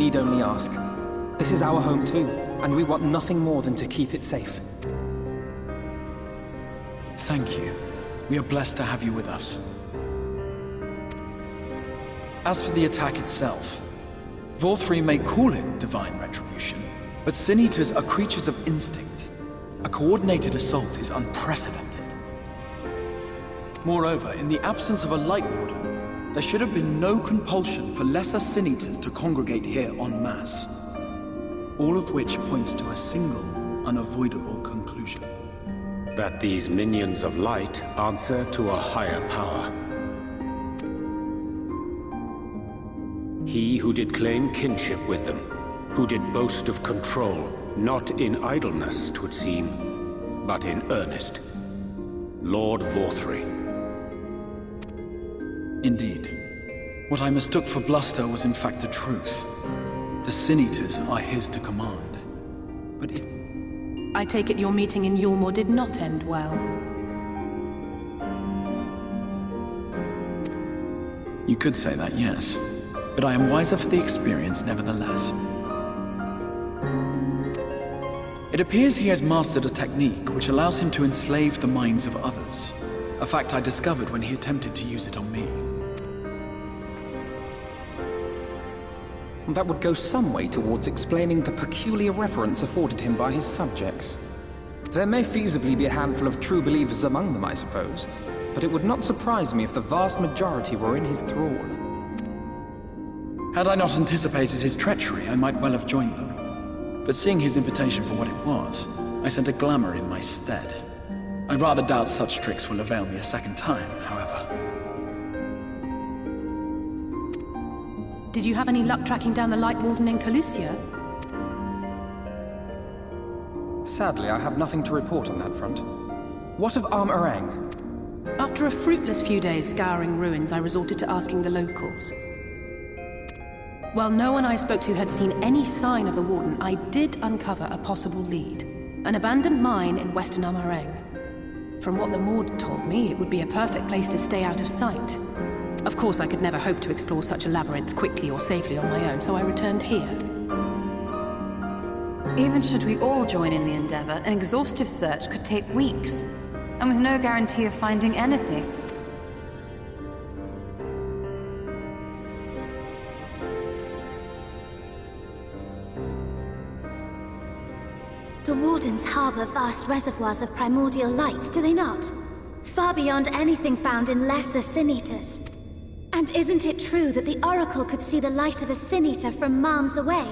Need only ask. This is our home too, and we want nothing more than to keep it safe. Thank you. We are blessed to have you with us. As for the attack itself, Vorthri may call it divine retribution, but Sin Eaters are creatures of instinct. A coordinated assault is unprecedented. Moreover, in the absence of a Light Warden, there should have been no compulsion for lesser Sin Eaters to congregate here en masse. All of which points to a single, unavoidable conclusion. That these minions of light answer to a higher power. He who did claim kinship with them, who did boast of control, not in idleness, 'twould seem, but in earnest. Lord Vorthri. Indeed. What I mistook for bluster was in fact the truth. The Sin Eaters are his to command. But I take it your meeting in Yulmore did not end well. You could say that, yes. But I am wiser for the experience nevertheless. It appears he has mastered a technique which allows him to enslave the minds of others. A fact I discovered when he attempted to use it on me. That would go some way towards explaining the peculiar reverence afforded him by his subjects. There may feasibly be a handful of true believers among them, I suppose, but it would not surprise me if the vast majority were in his thrall. Had I not anticipated his treachery, I might well have joined them. But seeing his invitation for what it was, I sent a glamour in my stead. I rather doubt such tricks will avail me a second time, however. Did you have any luck tracking down the Light Warden in Calusia? Sadly, I have nothing to report on that front. What of Armorang? After a fruitless few days scouring ruins, I resorted to asking the locals. While no one I spoke to had seen any sign of the Warden, I did uncover a possible lead. An abandoned mine in western Armorang. From what the Maud told me, it would be a perfect place to stay out of sight. Of course, I could never hope to explore such a labyrinth quickly or safely on my own, so I returned here. Even should we all join in the endeavor, an exhaustive search could take weeks, and with no guarantee of finding anything. The Wardens harbor vast reservoirs of primordial light, do they not? Far beyond anything found in lesser Sin Eaters. And isn't it true that the Oracle could see the light of a Sin Eater from miles away?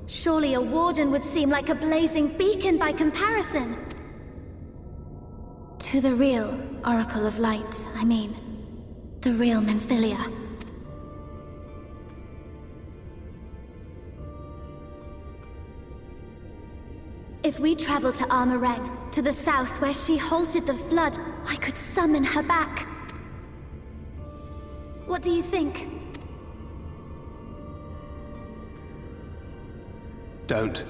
Surely a Warden would seem like a blazing beacon by comparison. To the real Oracle of Light, I mean. The real Menphilia. If we travel to Armorang, to the south where she halted the flood, I could summon her back. What do you think? Don't.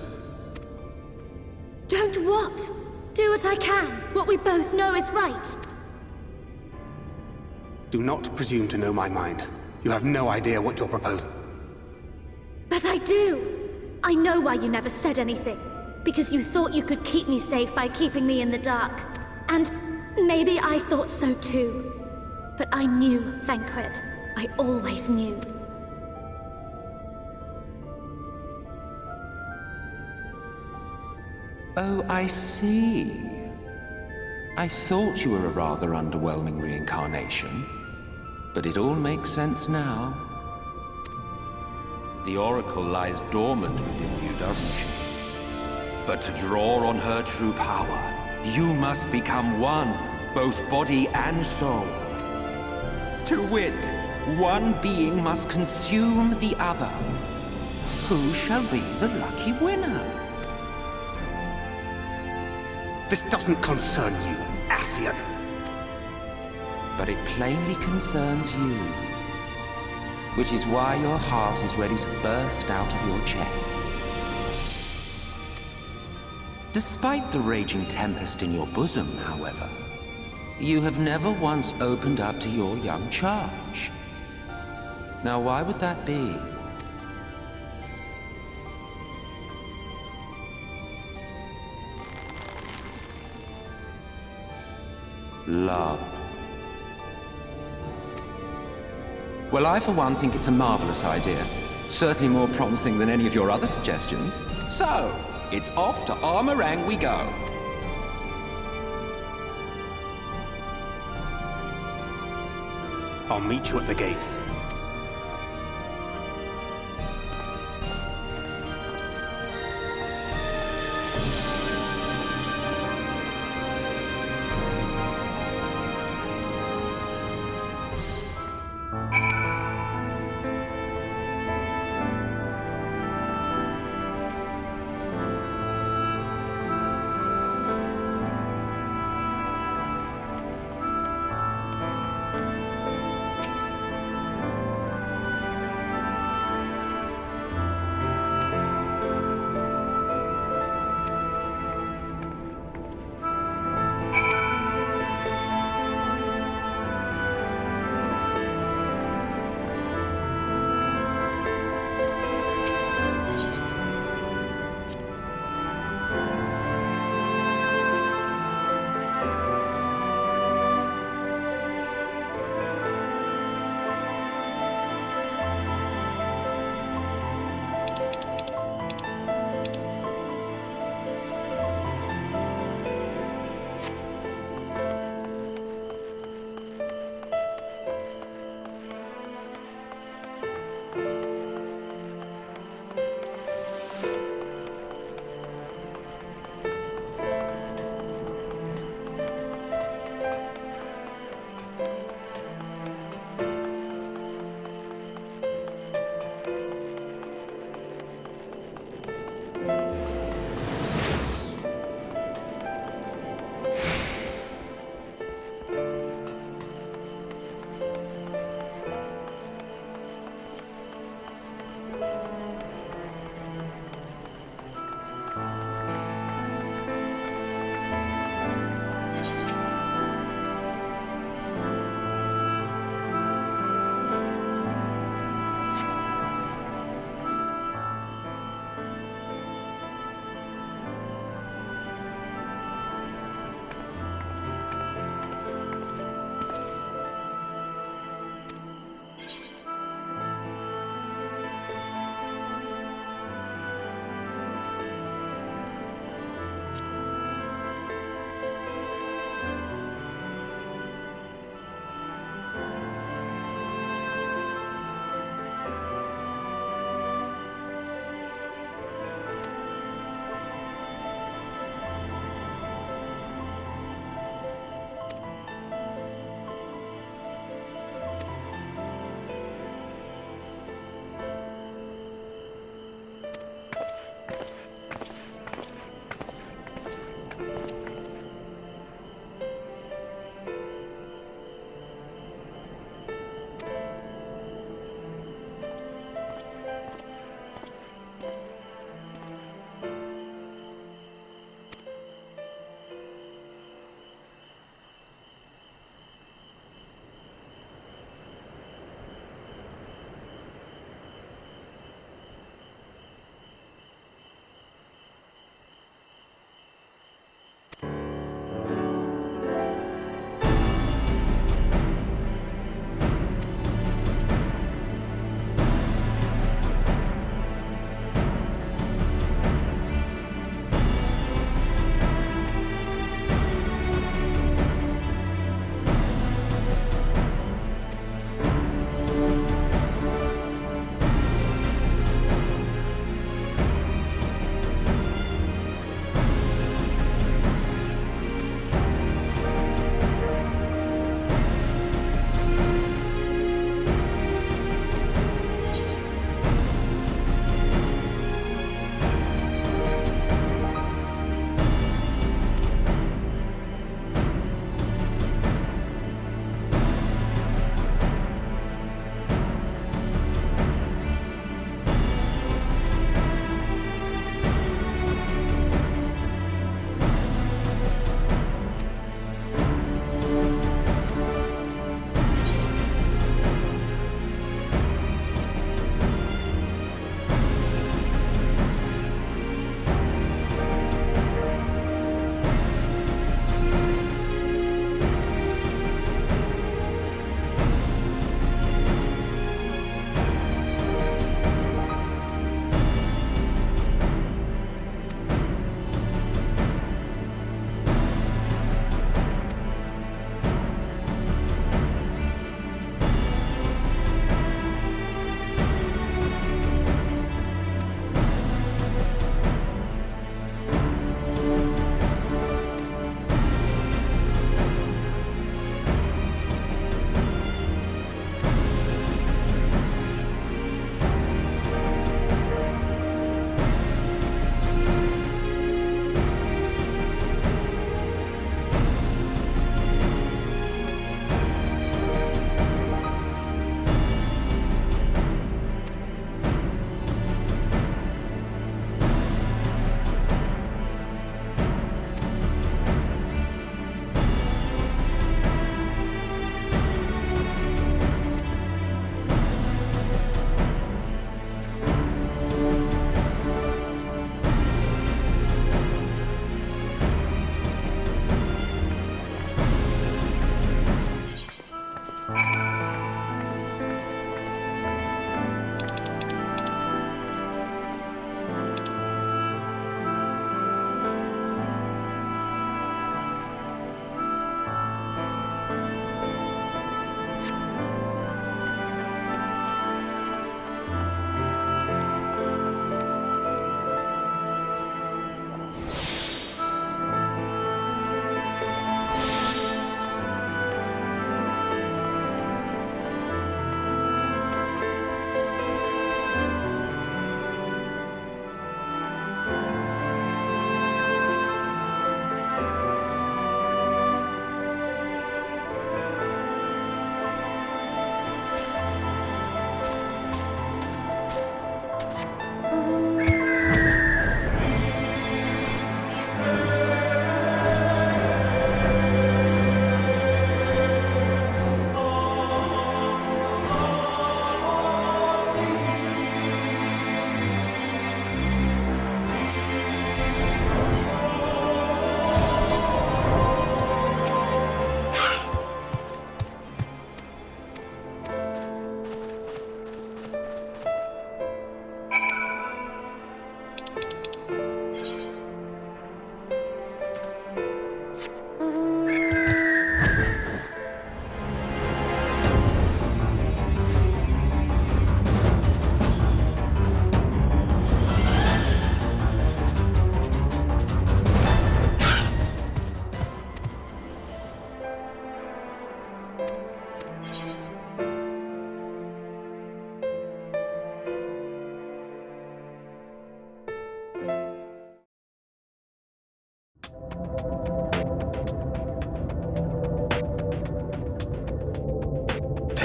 Don't what? Do what I can. What we both know is right. Do not presume to know my mind. You have no idea what you're proposing. But I do. I know why you never said anything. Because you thought you could keep me safe by keeping me in the dark. And maybe I thought so too. But I knew, Thancred. I always knew. Oh, I see. I thought you were a rather underwhelming reincarnation, but it all makes sense now. The Oracle lies dormant within you, doesn't she? But to draw on her true power, you must become one, both body and soul. To wit, one being must consume the other. Who shall be the lucky winner? This doesn't concern you, Ascian. But it plainly concerns you. Which is why your heart is ready to burst out of your chest. Despite the raging tempest in your bosom, however, you have never once opened up to your young charge. Now, why would that be? love. Well, I for one think it's a marvelous idea. Certainly more promising than any of your other suggestions. So, it's off to Armorang we go. I'll meet you at the gates.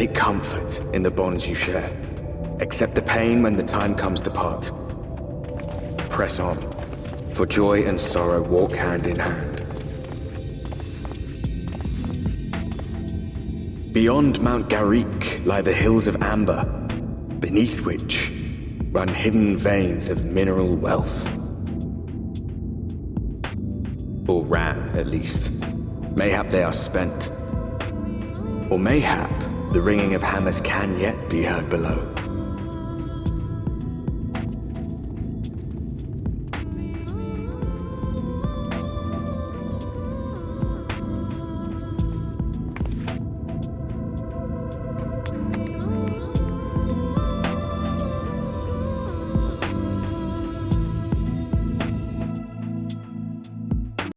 Take comfort in the bonds you share. Accept the pain when the time comes to part. Press on, for joy and sorrow walk hand in hand. Beyond Mount Garrick lie the hills of Amber, beneath which run hidden veins of mineral wealth. Or ran, at least. Mayhap they are spent. Or mayhap the ringing of hammers can yet be heard below.